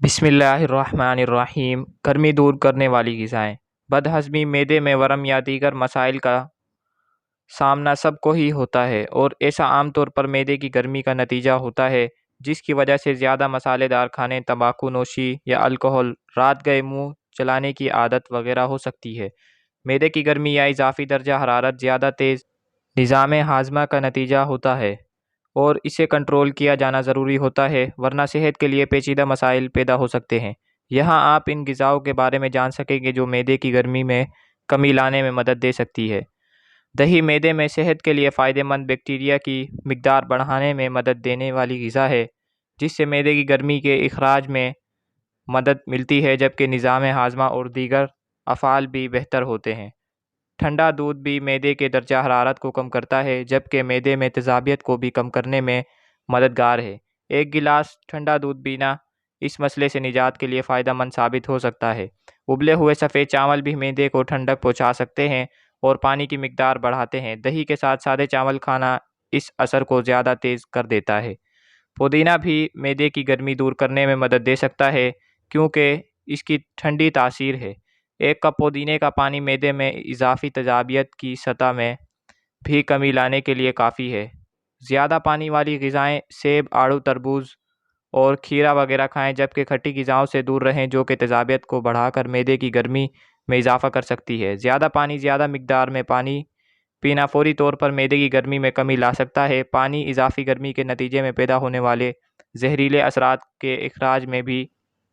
بسم اللہ الرحمن الرحیم۔ گرمی دور کرنے والی غذائیں۔ بد ہضمی، معدے میں ورم یا دیگر مسائل کا سامنا سب کو ہی ہوتا ہے اور ایسا عام طور پر معدے کی گرمی کا نتیجہ ہوتا ہے، جس کی وجہ سے زیادہ مسالے دار کھانے، تمباکو نوشی یا الکحل، رات گئے منہ چلانے کی عادت وغیرہ ہو سکتی ہے۔ معدے کی گرمی یا اضافی درجہ حرارت زیادہ تیز نظام ہاضمہ کا نتیجہ ہوتا ہے اور اسے کنٹرول کیا جانا ضروری ہوتا ہے، ورنہ صحت کے لیے پیچیدہ مسائل پیدا ہو سکتے ہیں۔ یہاں آپ ان غذاؤں کے بارے میں جان سکیں گے جو معدے کی گرمی میں کمی لانے میں مدد دے سکتی ہے۔ دہی معدے میں صحت کے لیے فائدہ مند بیکٹیریا کی مقدار بڑھانے میں مدد دینے والی غذا ہے، جس سے معدے کی گرمی کے اخراج میں مدد ملتی ہے، جبکہ نظام ہاضمہ اور دیگر افعال بھی بہتر ہوتے ہیں۔ ٹھنڈا دودھ بھی معدے کے درجہ حرارت کو کم کرتا ہے، جبکہ معدے میں تیزابیت کو بھی کم کرنے میں مددگار ہے۔ ایک گلاس ٹھنڈا دودھ پینا اس مسئلے سے نجات کے لیے فائدہ مند ثابت ہو سکتا ہے۔ ابلے ہوئے سفید چاول بھی معدے کو ٹھنڈک پہنچا سکتے ہیں اور پانی کی مقدار بڑھاتے ہیں۔ دہی کے ساتھ سادے چاول کھانا اس اثر کو زیادہ تیز کر دیتا ہے۔ پودینہ بھی معدے کی گرمی دور کرنے میں مدد دے سکتا ہے، کیونکہ اس کی ٹھنڈی تاثیر ہے۔ ایک کپ پودینے کا پانی معدے میں اضافی تیزابیت کی سطح میں بھی کمی لانے کے لیے کافی ہے۔ زیادہ پانی والی غذائیں سیب، آڑو، تربوز اور کھیرا وغیرہ کھائیں، جبکہ کھٹی غذاؤں سے دور رہیں جو کہ تیزابیت کو بڑھا کر معدے کی گرمی میں اضافہ کر سکتی ہے۔ زیادہ مقدار میں پانی پینا فوری طور پر معدے کی گرمی میں کمی لا سکتا ہے۔ پانی اضافی گرمی کے نتیجے میں پیدا ہونے والے زہریلے اثرات کے اخراج میں بھی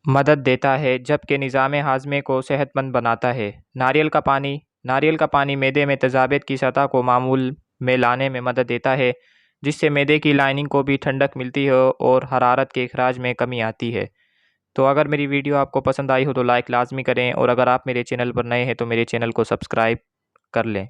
مدد دیتا ہے، جبکہ نظام ہاضمے کو صحت مند بناتا ہے۔ ناریل کا پانی معدے میں تیزابیت کی سطح کو معمول میں لانے میں مدد دیتا ہے، جس سے معدے کی لائننگ کو بھی ٹھنڈک ملتی ہے اور حرارت کے اخراج میں کمی آتی ہے۔ تو اگر میری ویڈیو آپ کو پسند آئی ہو تو لائک لازمی کریں، اور اگر آپ میرے چینل پر نئے ہیں تو میرے چینل کو سبسکرائب کر لیں۔